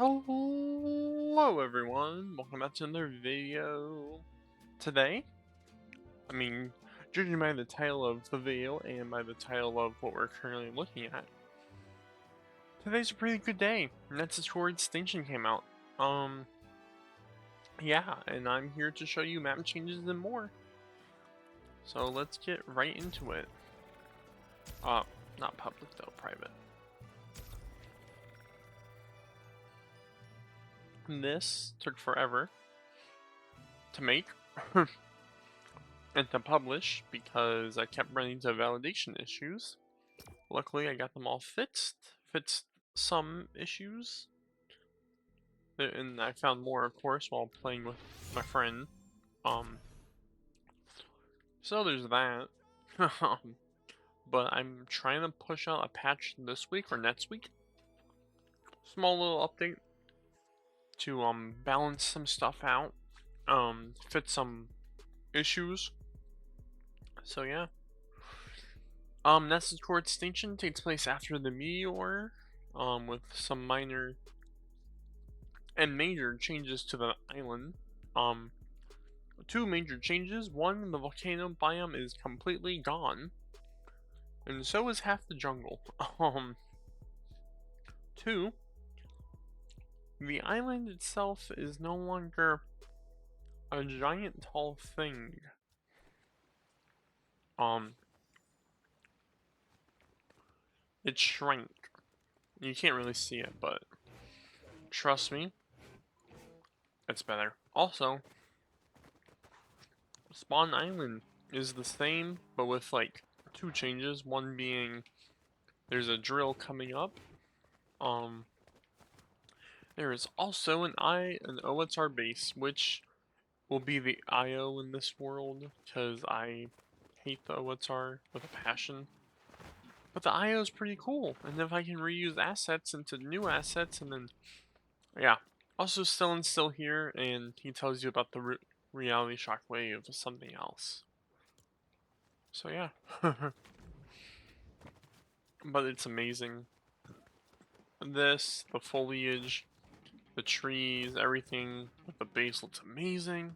Hello everyone, welcome back to another video. Today, judging by the title of the video and by the title of what we're currently looking at, today's a pretty good day. Nexus Extinction came out. Yeah, and I'm here to show you map changes and more. So let's get right into it. Not public though, private. This took forever to make and to publish because I kept running into validation issues. Luckily, I got them all fixed some issues, and I found more, of course, while playing with my friend. So there's that. But I'm trying to push out a patch this week or next week. Small little update to balance some stuff out, fix some issues. So yeah. Nexus Core Extinction takes place after the meteor, with some minor and major changes to the island. Two major changes. One, the volcano biome is completely gone, and so is half the jungle. Two, the island itself is no longer a giant tall thing. It shrank. You can't really see it, but trust me, it's better. Also, Spawn Island is the same, but with like two changes. One being there's a drill coming up. There is also an OSR base, which will be the IO in this world, because I hate the OSR with a passion. But the IO is pretty cool, and if I can reuse assets into new assets, and then, yeah. Also, still here, and he tells you about the reality shock wave of something else. So yeah. But it's amazing. This, the foliage, the trees, everything with the base looks amazing.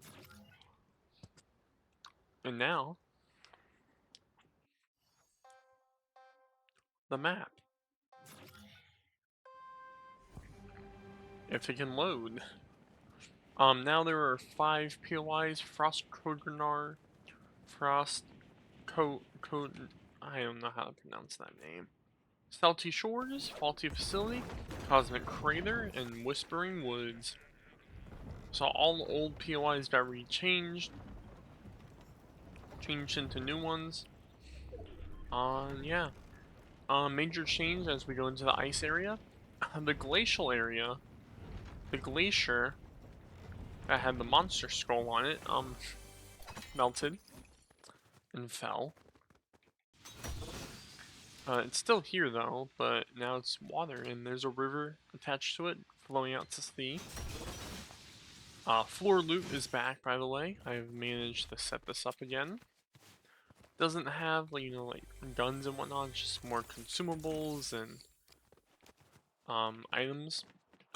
And now, the map. If it can load. Now there are 5 POIs: Frost Kogranar, Frost I don't know how to pronounce that name. Salty Shores, Faulty Facility, Cosmic Crater, and Whispering Woods. So all the old POIs got changed into new ones. Yeah. Major change as we go into the ice area. The glacial area, the glacier that had the monster skull on it, melted and fell. It's still here though, but now it's water and there's a river attached to it flowing out to sea. Floor loot is back, by the way. I've managed to set this up again. Doesn't have, like guns and whatnot, it's just more consumables and items.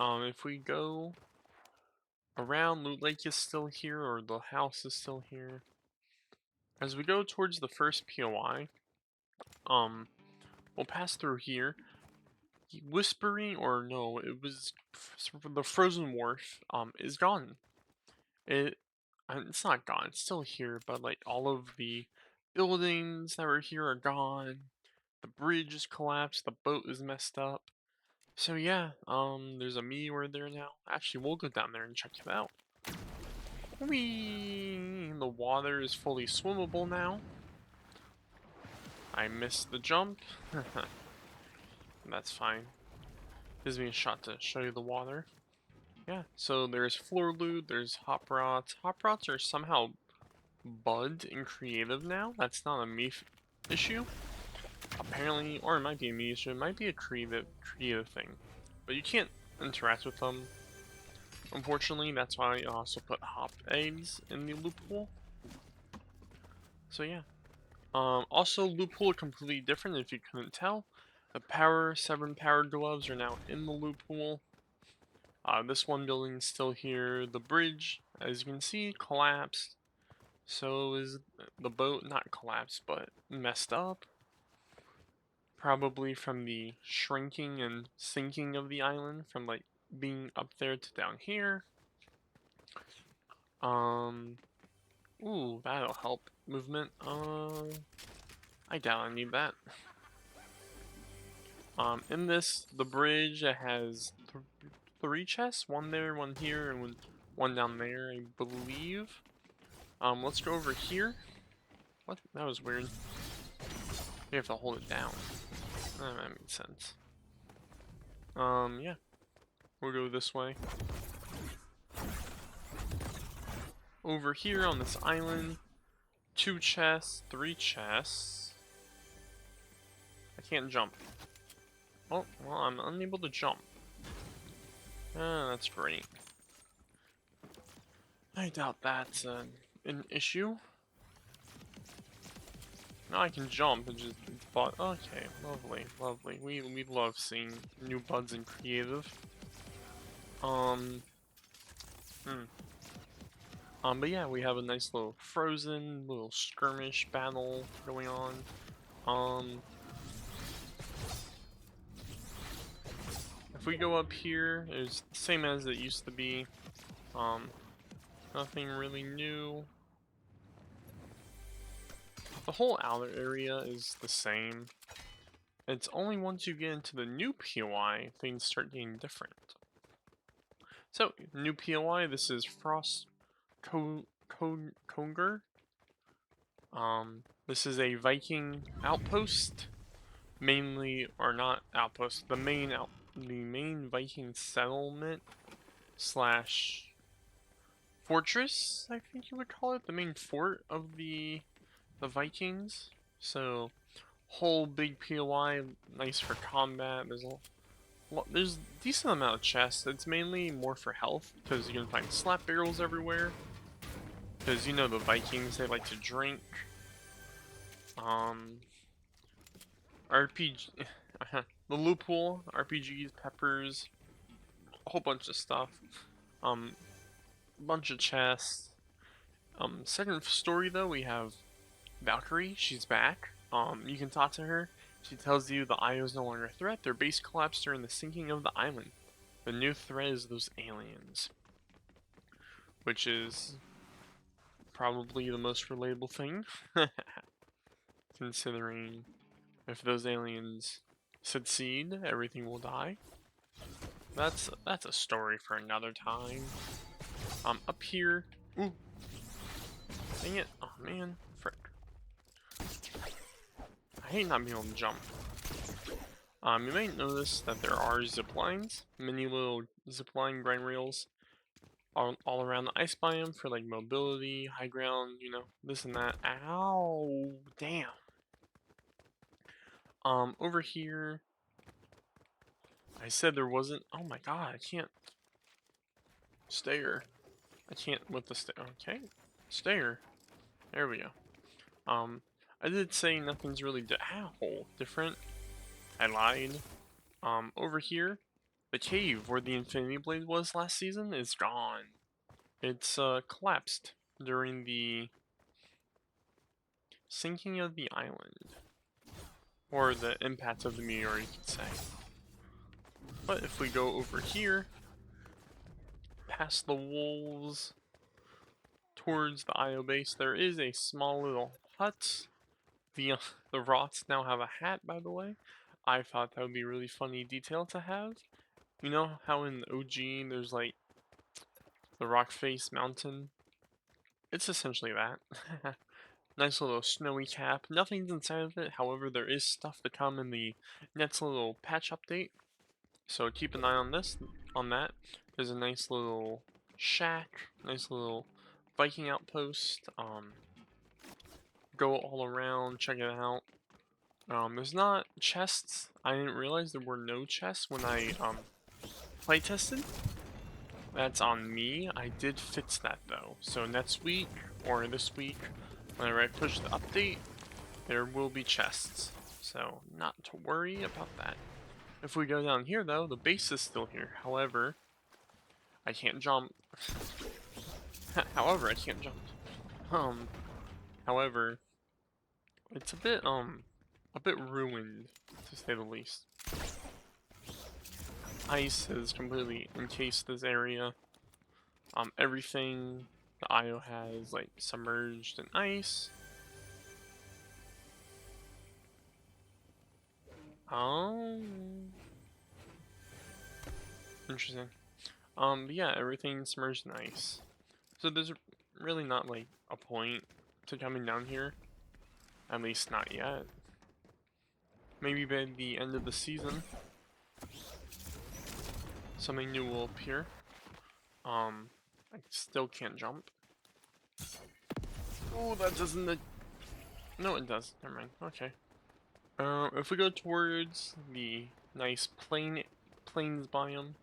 If we go around, Loot Lake is still here, or the house is still here. As we go towards the first POI, we'll pass through here. Whispering, or no, it was the Frozen Wharf, is gone. It's not gone, it's still here, but like all of the buildings that were here are gone. The bridge is collapsed, the boat is messed up. So yeah, there's a meteor there now. Actually, we'll go down there and check it out. Whee! The water is fully swimmable now. I missed the jump. That's fine. Gives me a shot to show you the water. Yeah, so there's floor loot, there's hop rots. Hop rots are somehow bugged in creative now. That's not a me issue. Apparently, or it might be a me issue, it might be a creative thing. But you can't interact with them. Unfortunately, that's why I also put hop eggs in the loot pool. So yeah. Also, loot pool completely different if you couldn't tell. The 7 power gloves are now in the loot pool. This one building is still here. The bridge, as you can see, collapsed. So is the boat, not collapsed, but messed up. Probably from the shrinking and sinking of the island, from like being up there to down here. Ooh, that'll help movement. I doubt I need that. In this, the bridge, it has 3 chests, one there, one here, and one down there, I believe. Let's go over here. What? That was weird. We have to hold it down. That makes sense. Yeah. We'll go this way. Over here on this island, 2 chests, 3 chests. I can't jump. Oh, well, I'm unable to jump. That's great. I doubt that's an issue. Now I can jump and just thought, okay, lovely, lovely. We love seeing new buds in creative. But yeah, we have a nice little frozen little skirmish battle going on. If we go up here, it's the same as it used to be. Nothing really new. The whole outer area is the same. It's only once you get into the new POI, things start getting different. So, new POI, this is Frost Conger. This is a Viking outpost. Mainly, or not outpost, the main Viking settlement slash fortress, I think you would call it, the main fort of the Vikings. So, whole big POI, nice for combat. There's a decent amount of chests. It's mainly more for health because you can find slap barrels everywhere. Because you know the Vikings, they like to drink. RPG, the loophole, RPGs, peppers, a whole bunch of stuff. Bunch of chests. Second story though, we have Valkyrie. She's back. You can talk to her. She tells you the IO is no longer a threat. Their base collapsed during the sinking of the island. The new threat is those aliens, which is probably the most relatable thing, considering if those aliens succeed, everything will die. That's a story for another time. Up here. Ooh. Dang it. Oh man. Frick. I hate not being able to jump. You may notice that there are zip lines, many little zipline grind rails all around the ice biome for like mobility, high ground, you know, this and that. Ow, damn. Over here, I said there wasn't. Oh my god, I can't. Stair. I can't with the stair. Okay, stair. There we go. I did say nothing's really different. I lied. Over here, the cave where the Infinity Blade was last season is gone. It's collapsed during the sinking of the island. Or the impact of the meteor, you could say. But if we go over here, past the wolves, towards the IO base, there is a small little hut. The rots now have a hat, by the way. I thought that would be a really funny detail to have. You know how in OG there's like the rock face mountain? It's essentially that. Nice little snowy cap. Nothing's inside of it, however there is stuff to come in the next little patch update. So keep an eye on that. There's a nice little shack, nice little Viking outpost. Go all around, check it out. There's not chests. I didn't realize there were no chests when I play tested. That's on me. I did fix that though. So next week or this week, whenever I push the update, there will be chests. So not to worry about that. If we go down here though, the base is still here. However, I can't jump. However, I can't jump. Um, however, it's a bit ruined, to say the least. Ice has completely encased this area. Everything the IO has, like, submerged in ice. Oh, interesting. But yeah, everything's submerged in ice. So there's really not, like, a point to coming down here. At least not yet. Maybe by the end of the season, something new will appear. I still can't jump. Oh, that doesn't... No, it does. Never mind. Okay. If we go towards the nice plains biome,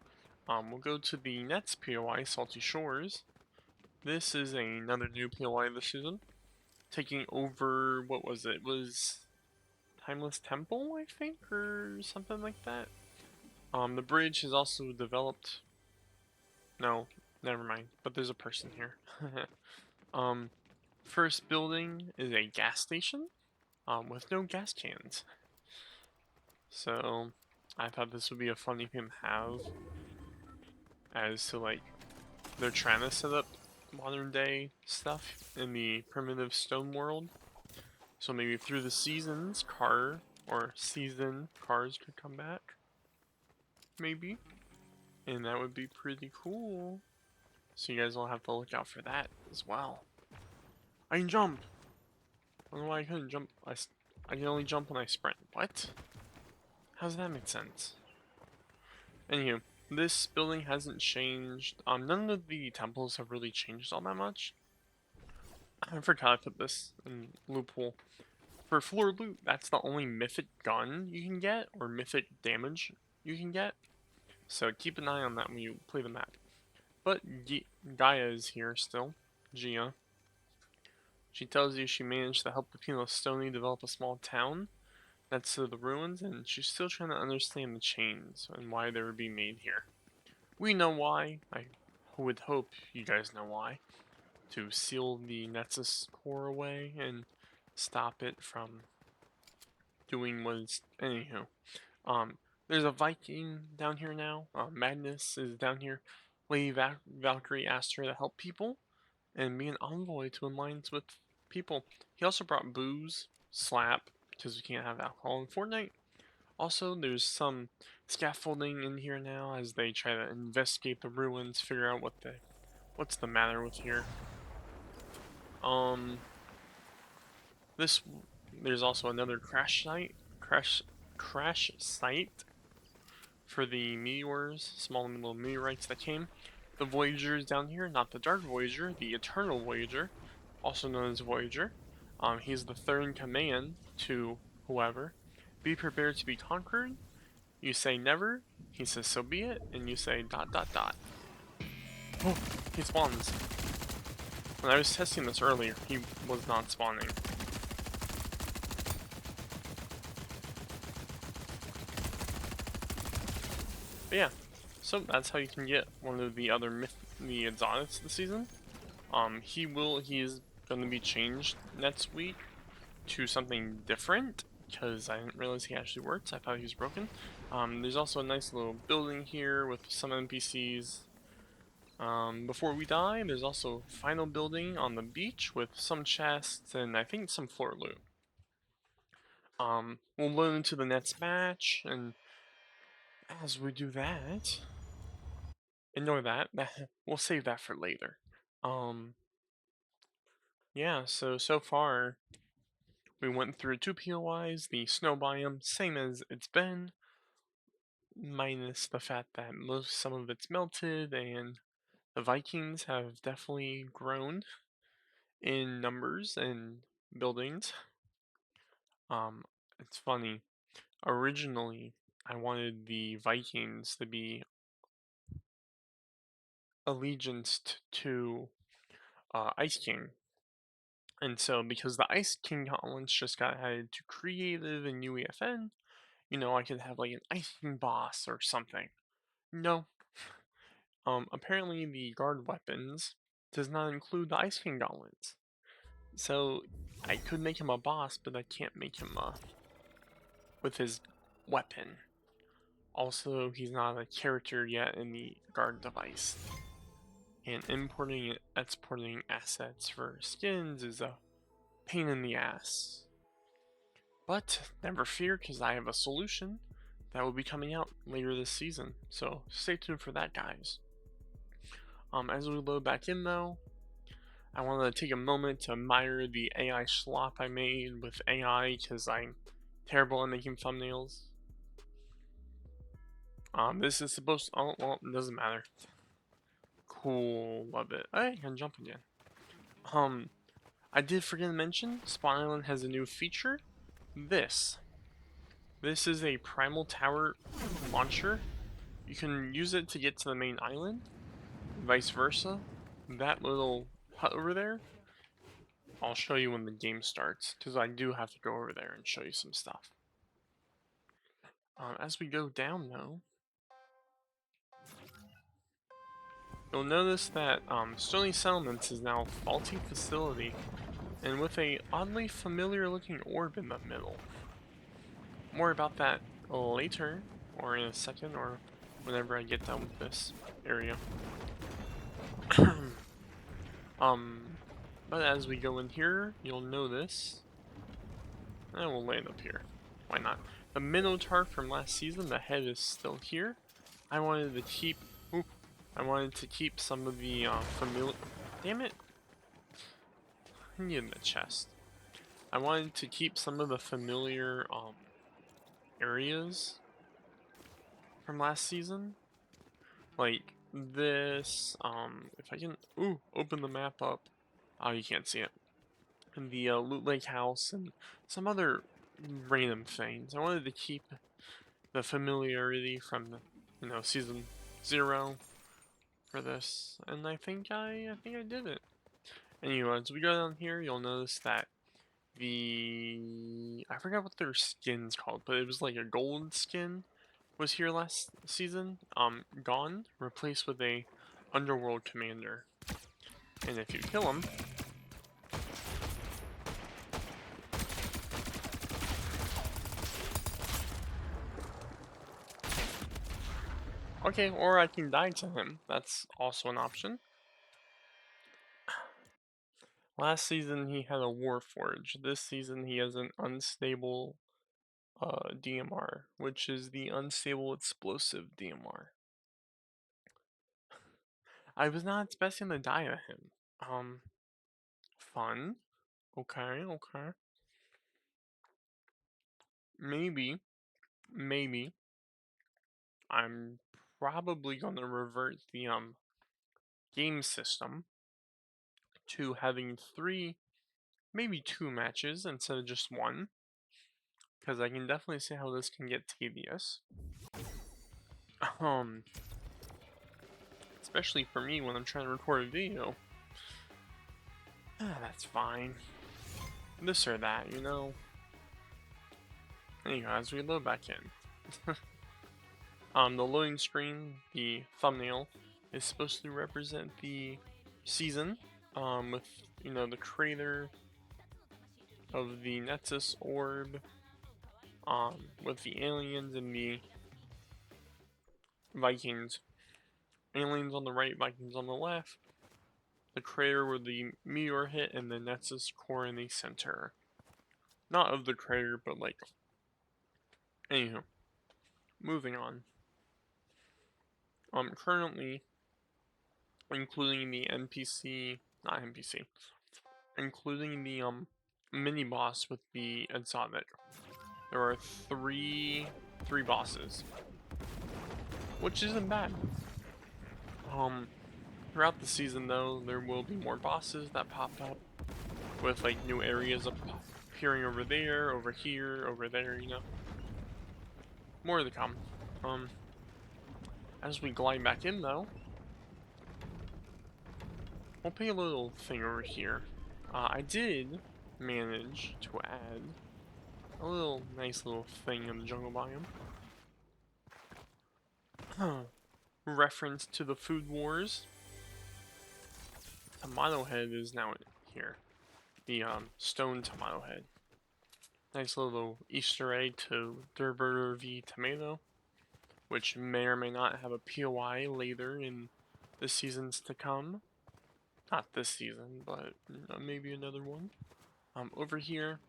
we'll go to the next POI, Salty Shores. This is another new POI this season, taking over, what was it? It was Timeless Temple, I think, or something like that. The bridge has also developed. No, never mind. But there's a person here. um, First building is a gas station, with no gas cans. So, I thought this would be a funny thing to have, as to, like, they're trying to set up modern day stuff in the primitive stone world. So maybe through the seasons, season cars could come back. Maybe. And that would be pretty cool. So you guys will have to look out for that as well. I can jump! I don't know why I couldn't jump. I can only jump when I sprint. What? How does that make sense? Anywho, this building hasn't changed. None of the temples have really changed all that much. I forgot I put this in loophole. For floor loot, that's the only mythic gun you can get, or mythic damage you can get. So keep an eye on that when you play the map. But Gaia is here still. Gia. She tells you she managed to help the people of Stony develop a small town next to the ruins, and she's still trying to understand the chains and why they were being made here. We know why. I would hope you guys know why. To seal the Nexus core away and stop it from doing what it's... Anywho. There's a Viking down here now. Magnus is down here. Lady Valkyrie asked her to help people and be an envoy to alliance with people. He also brought booze, slap, because we can't have alcohol in Fortnite. Also, there's some scaffolding in here now as they try to investigate the ruins, figure out what's the matter with here. Um, this there's also another crash site for the meteors, small little meteorites that came. The Voyager is down here, not the Dark Voyager, the Eternal Voyager, also known as Voyager. He's the third in command to whoever. Be prepared to be conquered. You say never, he says so be it, and you say ... Oh, he spawns. When I was testing this earlier, he was not spawning. But yeah, so that's how you can get one of the other the exotics this season. He is going to be changed next week to something different, because I didn't realize he actually works. I thought he was broken. There's also a nice little building here with some NPCs. Before we die, there's also a final building on the beach with some chests and I think some floor loot. We'll load into the next match, and as we do that, ignore that. We'll save that for later. Yeah. So far we went through two POIs. The snow biome, same as it's been, minus the fact that some of it's melted, and the Vikings have definitely grown in numbers and buildings. It's funny. Originally, I wanted the Vikings to be allegianced to Ice King. And so, because the Ice King gauntlets just got added to Creative and UEFN, I could have like an Ice King boss or something. No. Apparently the guard weapons does not include the Ice King gauntlets. So I could make him a boss, but I can't make him with his weapon. Also, he's not a character yet in the guard device. And importing and exporting assets for skins is a pain in the ass. But never fear, because I have a solution that will be coming out later this season. So stay tuned for that, guys. As we load back in though, I want to take a moment to admire the AI slop I made with AI because I'm terrible at making thumbnails. This is supposed to, oh, well, it doesn't matter. Cool, love it. Hey, I can jump again. I did forget to mention, Spawn Island has a new feature. This is a Primal Tower launcher. You can use it to get to the main island, vice versa. That little hut over there, I'll show you when the game starts, because I do have to go over there and show you some stuff. As we go down though, you'll notice that Stony Settlements is now a faulty facility, and with a oddly familiar looking orb in the middle. More about that later, or in a second, or whenever I get done with this area. But as we go in here, you'll notice, and we'll land up here. Why not? The Minotaur from last season, the head is still here. I wanted to keep, some of the familiar. Damn it! I need in the chest. I wanted to keep some of the familiar areas from last season, like this. If I can, open the map up. Oh, you can't see it. And the Loot Lake House and some other random things. I wanted to keep the familiarity from the, season 0 for this, and I think I did it. Anyway, as we go down here, you'll notice that I forgot what their skin's called, but it was like a gold skin was here last season. Gone, replaced with a underworld commander. And if you kill him, okay, or I can die to him. That's also an option. Last season he had a Warforge. This season he has an unstable DMR, which is the unstable explosive DMR. I was not expecting to die to him. Fun. Okay, okay. Maybe I'm probably gonna revert the game system to having 3, maybe 2 matches instead of just 1, because I can definitely see how this can get tedious. Especially for me when I'm trying to record a video. That's fine. This or that, Anyhow, as we load back in. The loading screen, the thumbnail, is supposed to represent the season, with, the crater of the Nexus orb, with the aliens and the Vikings. Aliens on the right, Vikings on the left. The crater where the meteor hit, and the Nexus core in the center. Not of the crater, but like. Anywho, moving on. Currently, including the NPC, not NPC, including the mini boss with the exotic, there are three bosses, which isn't bad. Throughout the season though, there will be more bosses that pop up with like new areas appearing over there, over here, over there, More to come. As we glide back in though, we'll pay a little thing over here. I did manage to add a nice little thing in the jungle biome. reference to the Food Wars. Tomato head is now here. The stone tomato head. Nice little Easter egg to Durburger v Tomato, which may or may not have a POI later in the seasons to come. Not this season, but maybe another one. Over here,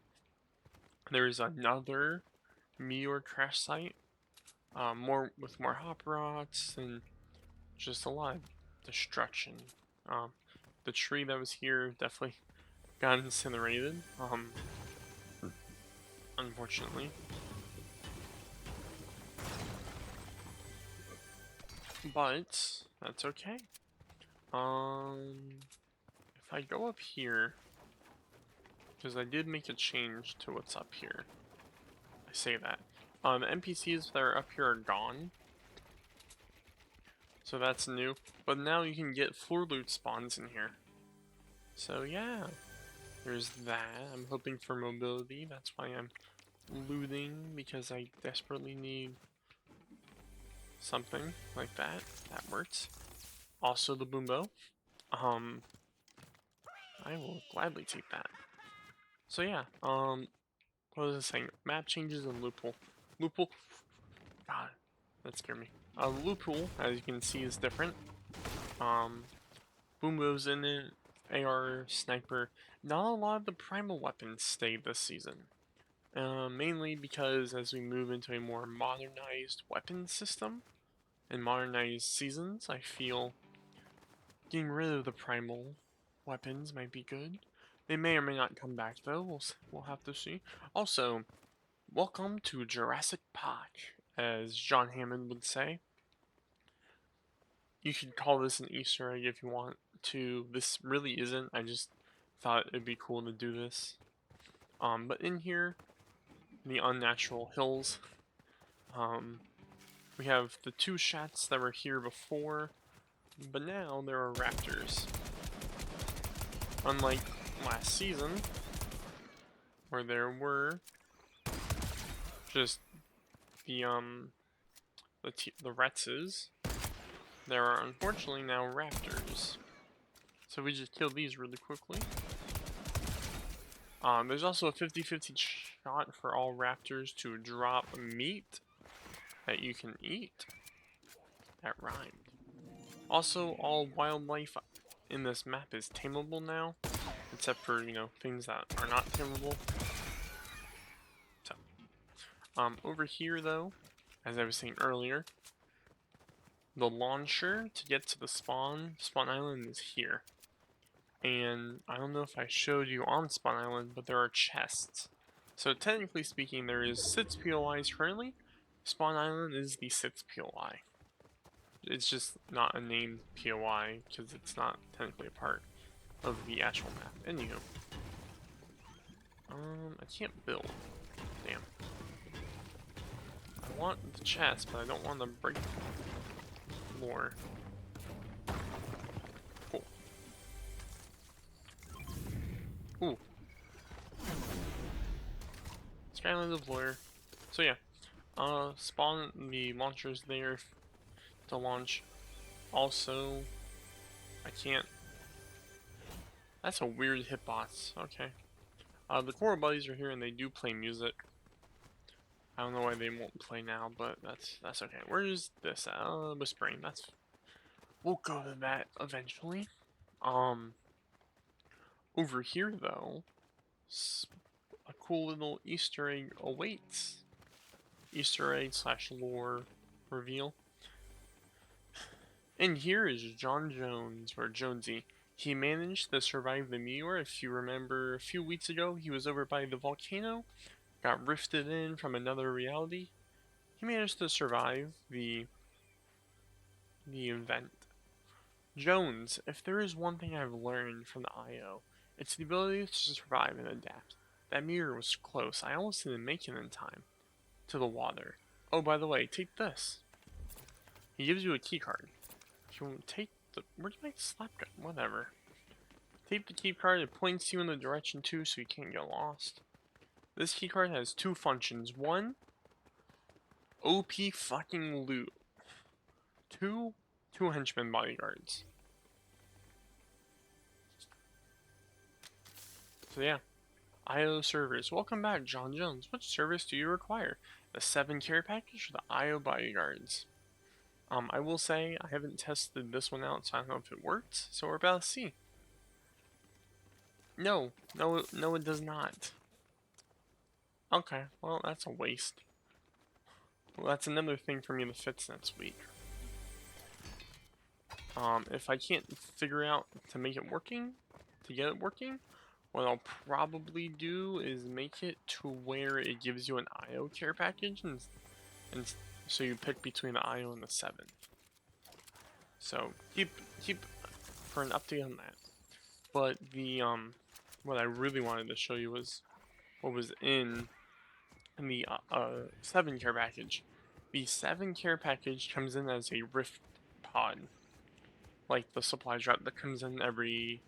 there's another meteor crash site. With more hop rots and just a lot of destruction. The tree that was here definitely got incinerated. Unfortunately. But that's okay. If I go up here, because I did make a change to what's up here. I say that. The NPCs that are up here are gone. So that's new. But now you can get floor loot spawns in here. So yeah, there's that. I'm hoping for mobility. That's why I'm looting, because I desperately need something like that. That works. Also the boombo. I will gladly take that. So yeah, what was I saying? Map changes and loophole. Loophole. God, that scared me. Loophole, as you can see, is different. Boombo's in it. AR, sniper. Not a lot of the primal weapons stay this season. Mainly because as we move into a more modernized weapon system and modernized seasons, I feel getting rid of the primal weapons might be good. They may or may not come back though. We'll have to see. Also, welcome to Jurassic Park, as John Hammond would say. You could call this an Easter egg if you want to. This really isn't. I just thought it'd be cool to do this. But in here, the unnatural hills, we have the two shats that were here before, but now there are raptors. Unlike last season, where there were just the Retzes, there are unfortunately now raptors. So we just killed these really quickly. There's also a 50-50 shot for all raptors to drop meat that you can eat. That rhymed. Also, all wildlife in this map is tameable now, except for, you know, things that are not tameable. So, over here though, as I was saying earlier, the launcher to get to the spawn island is here. And I don't know if I showed you on Spawn Island, but there are chests. So technically speaking, there is 6 POIs currently. Spawn Island is the 6th POI. It's just not a named POI, because it's not technically a part of the actual map. Anywho. I can't build. Damn. I want the chest, but I don't want to break the floor. Cool. Ooh. Skyline Deployer. So yeah. Spawn the launchers there to launch. Also, I can't. That's a weird hitbox. Okay. The Coral Buddies are here and they do play music. I don't know why they won't play now, but that's okay. Where is this at? Whispering. We'll go to that eventually. Over here though, a cool little Easter egg awaits. Easter egg / lore reveal. And here is John Jones, or Jonesy. He managed to survive the meteor. If you remember, a few weeks ago, he was over by the volcano, got rifted in from another reality. He managed to survive the event. Jones, if there is one thing I've learned from the IO, it's the ability to survive and adapt. That meteor was close. I almost didn't make it in time to the water. Oh, by the way, take this. He gives you a key card. If you take the... Where's my slap gun? Whatever. Take the key card, it points you in the direction too, so you can't get lost. This key card has 2 functions. 1, OP fucking loot. 2, 2 henchman bodyguards. So yeah, IO servers. Welcome back, John Jones. Which service do you require? The 7 care package or the IO bodyguards? I will say I haven't tested this one out, so I don't know if it worked. So we're about to see. No, it does not. Okay, well that's a waste. Well, that's another thing for me to fix next week. If I can't figure out to make it working, to get it working, what I'll probably do is make it to where it gives you an IO care package, and so you pick between the IO and the 7. So keep for an update on that. But the what I really wanted to show you was what was in the 7 care package. The 7 care package comes in as a rift pod, like the supply drop that comes in every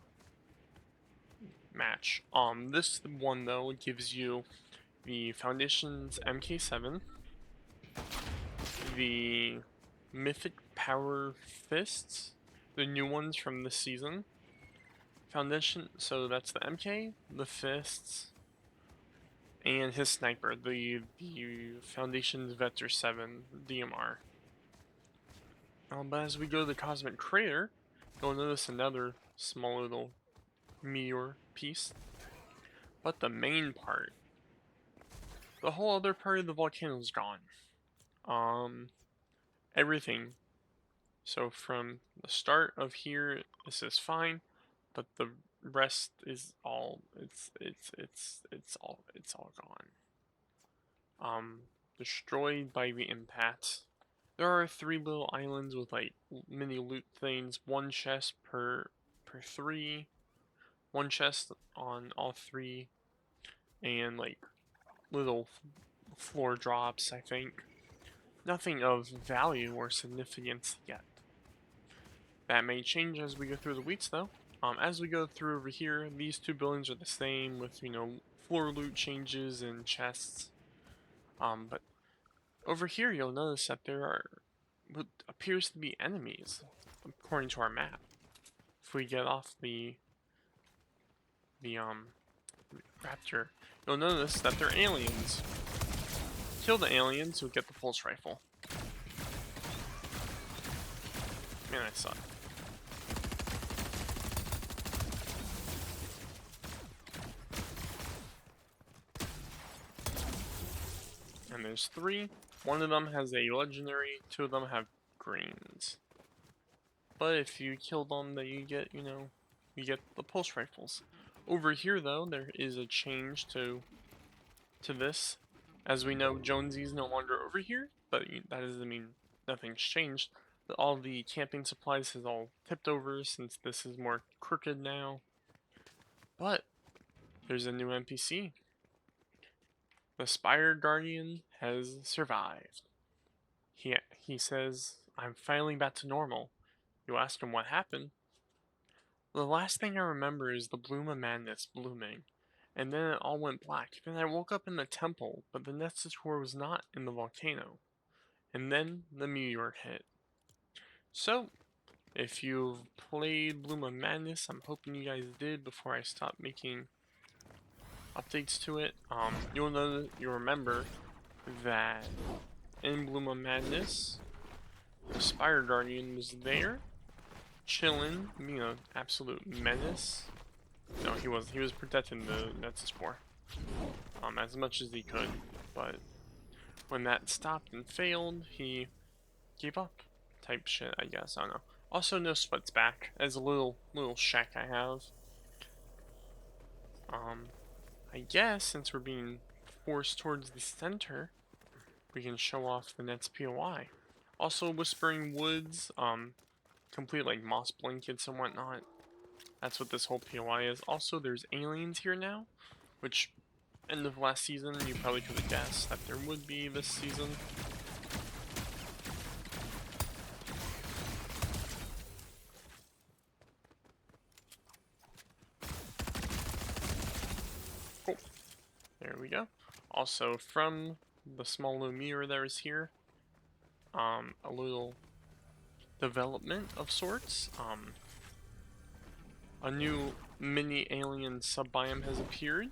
match. This one though gives you the Foundation's MK7, the Mythic Power Fists, the new ones from this season. Foundation, so that's the MK, the Fists, and his sniper, the Foundation's Vector 7 DMR. But as we go to the Cosmic Crater, you'll notice another small little meteor piece. But the main part, the whole other part of the volcano is gone. Everything. So from the start of here, this is fine, but the rest is all it's all gone. Destroyed by the impact. There are 3 little islands with like mini loot things, 1 chest per 3, 1 chest on all 3, and like little floor drops, I think. Nothing of value or significance yet. That may change as we go through the weeks though. As we go through over here, these 2 buildings are the same with, floor loot changes and chests. But over here you'll notice that there are what appears to be enemies, according to our map. If we get off the raptor, you'll notice that they're aliens. Kill the aliens, you'll get the pulse rifle. Man, I suck. And there's 3. One of them has a legendary, 2 of them have greens. But if you kill them, then you get, you get the pulse rifles. Over here, though, there is a change to this. As we know, Jonesy's no longer over here, but that doesn't mean nothing's changed. All the camping supplies has all tipped over since this is more crooked now. But there's a new NPC. The Spire Guardian has survived. He says, "I'm finally back to normal." You ask him what happened. The last thing I remember is the bloom of madness blooming, and then it all went black. Then I woke up in the temple, but the Nexus core was not in the volcano. And then the meteor hit. So, if you've played Bloom of Madness, I'm hoping you guys did before I stop making updates to it. You'll remember that in Bloom of Madness, the Spire Guardian was there, chilling, absolute menace. No, he was protecting the Nexus core, as much as he could, but when that stopped and failed, he gave up, type shit, I guess, I don't know. Also, no sweat's back, as a little shack I have. I guess, since we're being forced towards the center, we can show off the next POI. Also, Whispering Woods, complete like moss blankets and whatnot. That's what this whole POI is. Also, there's aliens here now, which, end of last season, you probably could have guessed that there would be this season. Cool. There we go. Also, from the small little mirror that was here, a little development of sorts. A new mini alien sub-biome has appeared.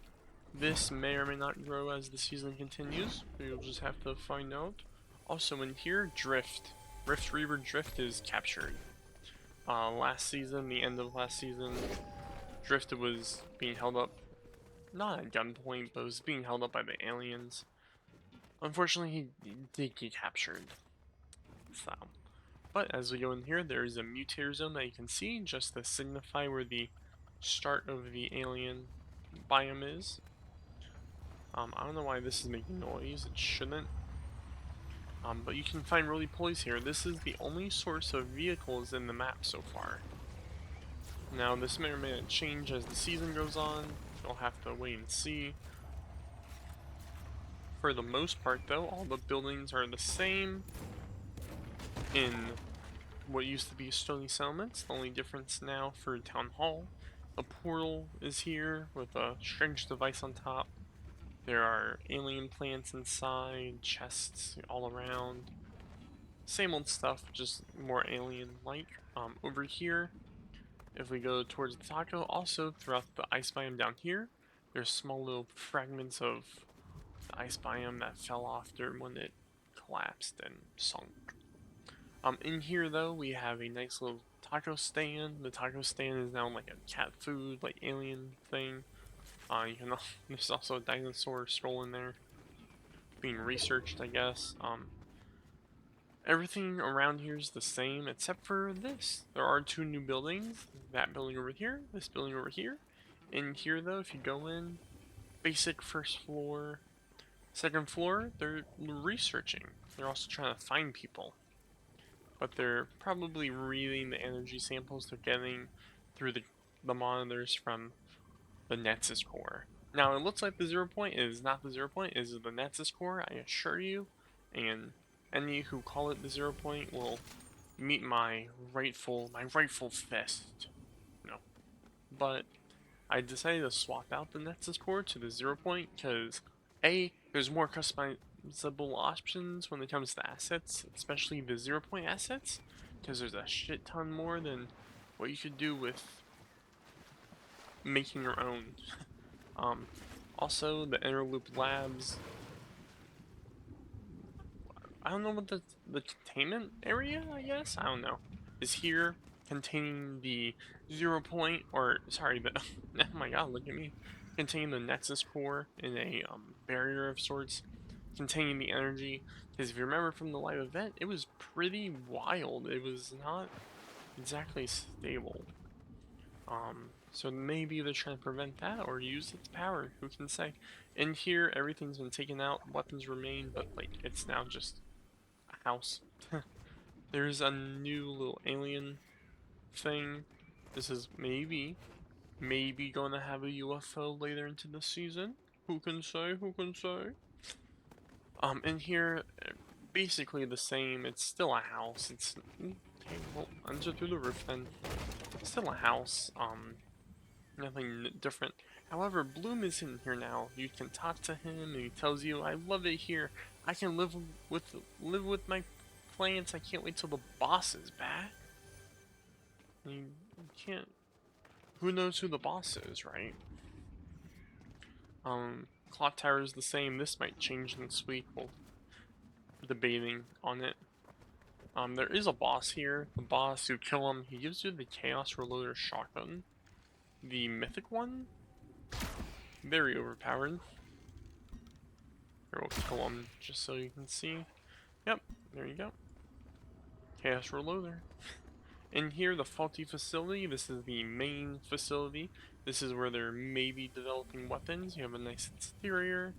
This may or may not grow as the season continues. You'll just have to find out. Also in here, Drift. Rift Reaver Drift is captured. Last season, the end of last season, Drift was being held up, not at gunpoint, but was being held up by the aliens. Unfortunately, he did get captured. So, but as we go in here, there is a mutator zone that you can see just to signify where the start of the alien biome is. I don't know why this is making noise, it shouldn't. But you can find roly-polies here. This is the only source of vehicles in the map so far. Now, this may or may not change as the season goes on. You'll have to wait and see. For the most part, though, all the buildings are the same in what used to be stony settlements. The only difference now for Town Hall, a portal is here with a strange device on top. There are alien plants inside, chests all around. Same old stuff, just more alien-like. Over here, if we go towards the taco, also throughout the ice biome down here, there's small little fragments of the ice biome that fell off during when it collapsed and sunk. In here though, we have a nice little taco stand. The taco stand is now like a cat food, like alien thing. There's also a dinosaur strolling there, being researched, I guess. Everything around here is the same except for this. There are two new buildings. That building over here, this building over here. In here though, if you go in, basic first floor, second floor, they're researching. They're also trying to find people. But they're probably reading the energy samples they're getting through the monitors from the Nexus core. Now it looks like the 0 point is not the 0 point, it is the Nexus core, I assure you. And any who call it the 0 point will meet my rightful fist. No. But I decided to swap out the Nexus core to the 0 point because A, there's more customizable options when it comes to assets, especially the 0 point assets, because there's a shit ton more than what you could do with making your own. Also, the Inner Loop Labs, I don't know what the containment area, I guess? I don't know. Is here containing the 0 point, or sorry, the oh my god, look at me. Containing the Nexus core in a barrier of sorts, containing the energy. Because if you remember from the live event, it was pretty wild. It was not exactly stable. So maybe they're trying to prevent that or use its power, who can say? In here, everything's been taken out, weapons remain, but like, it's now just a house. There's a new little alien thing. This is maybe going to have a UFO later into the season. Who can say, who can say? In here, basically the same, it's still a house, it's, okay, well, enter through the roof then. Still a house, nothing different. However, Bloom is in here now. You can talk to him, and he tells you, "I love it here. I can live with my plants. I can't wait till the boss is back." You can't. Who knows who the boss is, right? Clock Tower is the same. This might change this week. We'll debating on it. There is a boss here. The boss, you kill him, he gives you the Chaos Reloader shotgun. The mythic one? Very overpowered. Here, we'll kill him just so you can see. Yep, there you go. Chaos Reloader. In here, the faulty facility. This is the main facility. This is where they're maybe developing weapons. You have a nice exterior.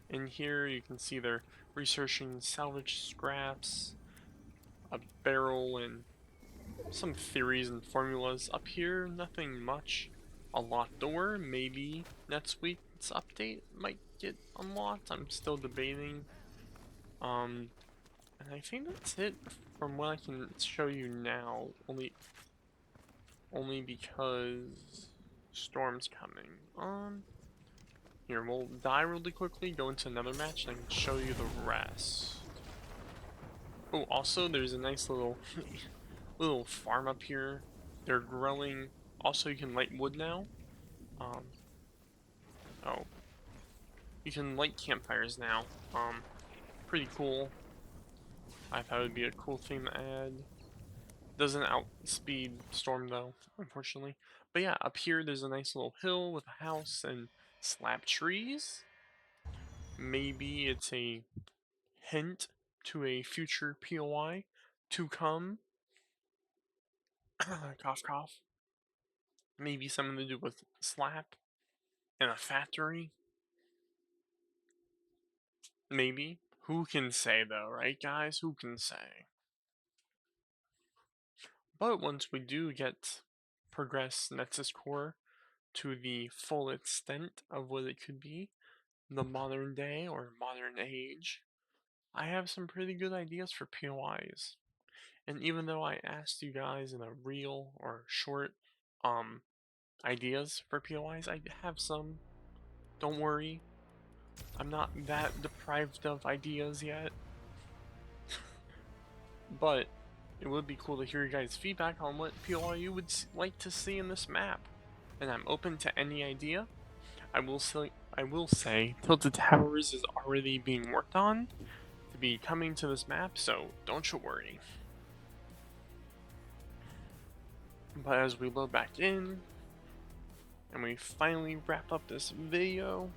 In here, you can see they're researching salvage scraps, a barrel, and some theories and formulas. Up here, nothing much. A locked door, maybe next week's update might get unlocked. I'm still debating. And I think that's it from what I can show you now. Only because storm's coming. Here, we'll die really quickly, go into another match, and I can show you the rest. Oh, also, there's a nice little little farm up here. They're growing. Also, you can light wood now. Um, oh, you can light campfires now. Pretty cool. I thought it would be a cool thing to add. Doesn't outspeed Storm though, unfortunately. But yeah, up here there's a nice little hill with a house and slab trees. Maybe it's a hint to a future POI to come. Cough cough. Maybe something to do with slap and a factory. Maybe. Who can say though, right guys? Who can say? But once we do get progress Nexus Core to the full extent of what it could be, the modern day or modern age, I have some pretty good ideas for POIs. And even though I asked you guys in a real or short ideas for POIs, I have some. Don't worry. I'm not that deprived of ideas yet. But it would be cool to hear your guys' feedback on what POI you would like to see in this map. And I'm open to any idea. I will say Tilted Towers is already being worked on to be coming to this map, so don't you worry. But as we load back in, and we finally wrap up this video,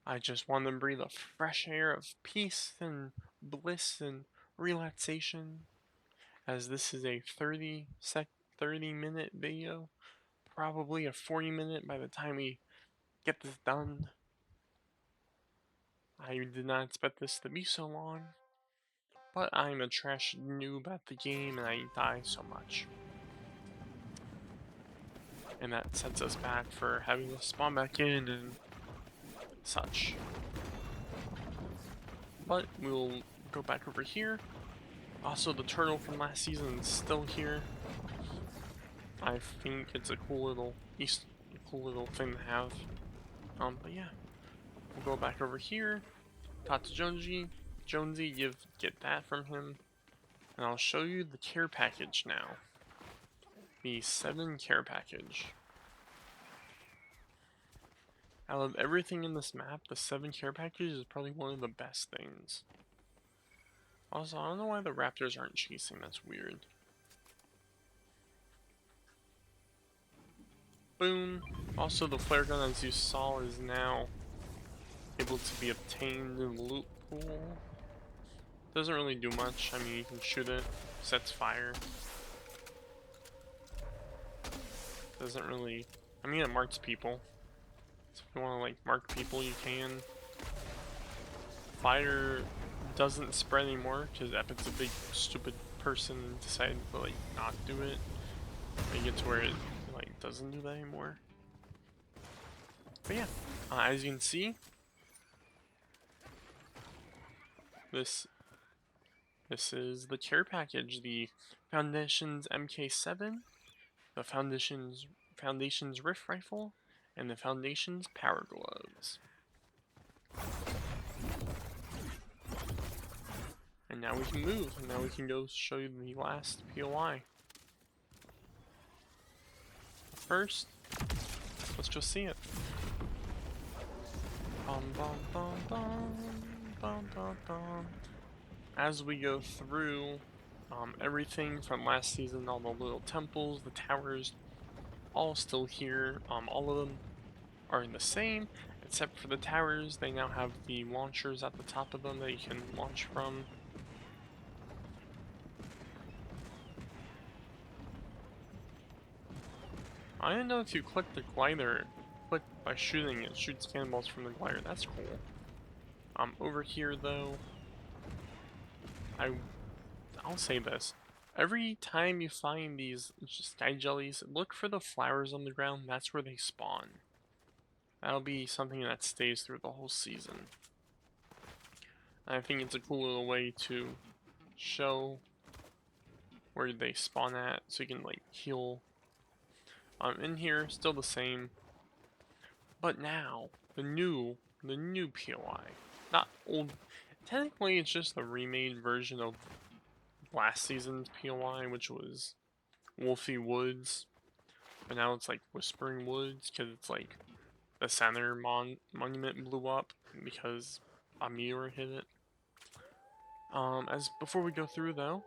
I just want to breathe a fresh air of peace and bliss and relaxation, as this is a 30-minute video, probably a 40-minute by the time we get this done. I did not expect this to be so long, but I'm a trash noob at the game and I die so much. And that sets us back for having to spawn back in and such. But we'll go back over here. Also, the turtle from last season is still here. I think it's a cool little thing to have. But yeah, we'll go back over here. Talk to Jonesy, get that from him, and I'll show you the care package now. The 7 care package. Out of everything in this map, the 7 care package is probably one of the best things. Also, I don't know why the raptors aren't chasing, that's weird. Boom. Also, the flare gun, as you saw, is now able to be obtained in the loot pool. Doesn't really do much. I mean, you can shoot it, sets fire. Doesn't really... I mean, it marks people. So if you want to, like, mark people, you can. Fire doesn't spread anymore, because Epic's a big, stupid person and decided to, like, not do it. But you get to where it, like, doesn't do that anymore. But yeah, as you can see, this is the care package, the Foundation's MK7, the Foundation's Rift Rifle, and the Foundation's Power Gloves. And now we can move, and now we can go show you the last POI. First, let's just see it. Bum, bum, bum, bum, bum, bum, bum. As we go through everything from last season, all the little temples, the towers, all still here. All of them are the same, except for the towers. They now have the launchers at the top of them that you can launch from. I didn't know if you click the glider, click by shooting, it shoots cannonballs from the glider. That's cool. Over here though, I'll say this. Every time you find these sky jellies, look for the flowers on the ground. That's where they spawn. That'll be something that stays through the whole season. And I think it's a cool little way to show where they spawn at, so you can like heal. In here, still the same. But now, the new POI. Not old. technically it's just a remade version of last season's POI, which was Wolfy Woods, but now it's like Whispering Woods because it's like the center monument blew up because a meteor hit it. As before we go through though,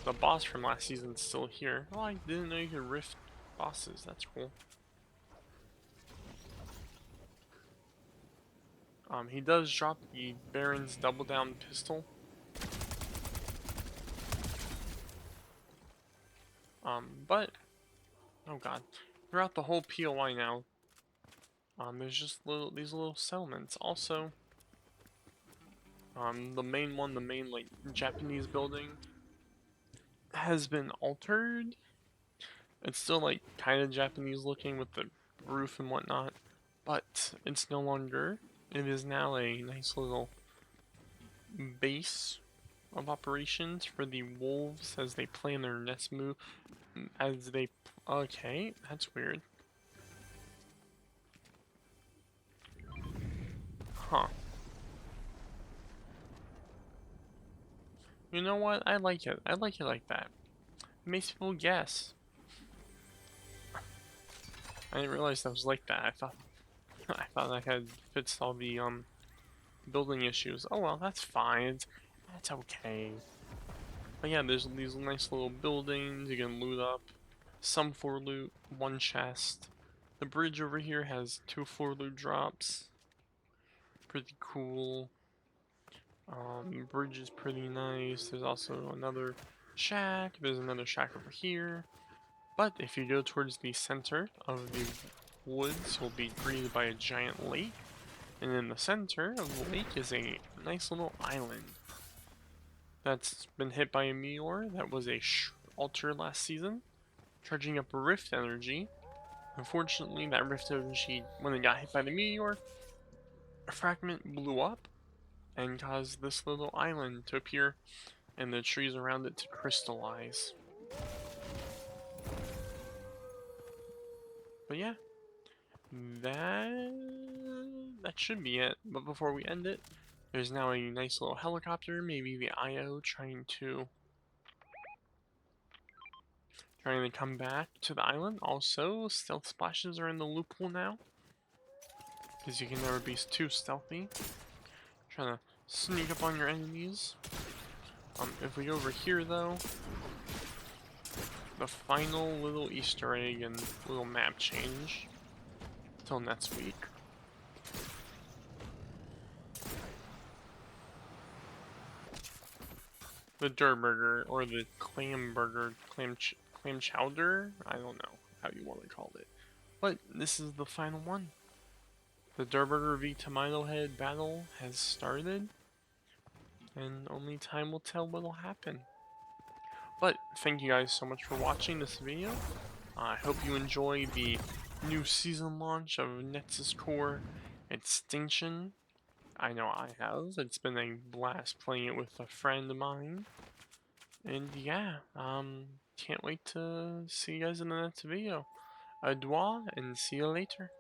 the boss from last season's still here. Oh, I didn't know you could rift bosses. That's cool. He does drop the Baron's double down pistol. But oh god, throughout the whole POI now, there's just these little settlements. Also, the main one, the main like Japanese building, has been altered. It's still like kind of Japanese looking with the roof and whatnot, but it's no longer. It is now a nice little base of operations for the wolves as they plan their next move. As they, okay, that's weird. Huh. You know what? I like it. I like it like that. It makes people guess. I didn't realize that was like that. I thought I had fixed all the building issues. Oh well, that's fine. That's okay. But yeah, there's these nice little buildings you can loot up. Some floor loot, one chest. The bridge over here has 2 floor loot drops. Pretty cool. Bridge is pretty nice. There's also another shack. There's another shack over here. But if you go towards the center of the woods, you'll be greeted by a giant lake. And in the center of the lake is a nice little island that's been hit by a meteor that was a altar last season, charging up rift energy. Unfortunately, that rift energy, when it got hit by the meteor, a fragment blew up and caused this little island to appear and the trees around it to crystallize. But yeah, that should be it. But before we end it, there's now a nice little helicopter, maybe the IO trying to come back to the island. Also, stealth splashes are in the loophole now, because you can never be too stealthy. Trying to sneak up on your enemies. If we go over here though, the final little Easter egg and little map change till next week. The Durburger, or the Clam Burger, Clam Chowder? I don't know how you want to call it. But this is the final one. The Durburger v Tomato Head battle has started, and only time will tell what'll happen. But thank you guys so much for watching this video. I hope you enjoy the new season launch of Nexus Core Extinction. I know I have. It's been a blast playing it with a friend of mine. And yeah, can't wait to see you guys in the next video. Au revoir, and see you later.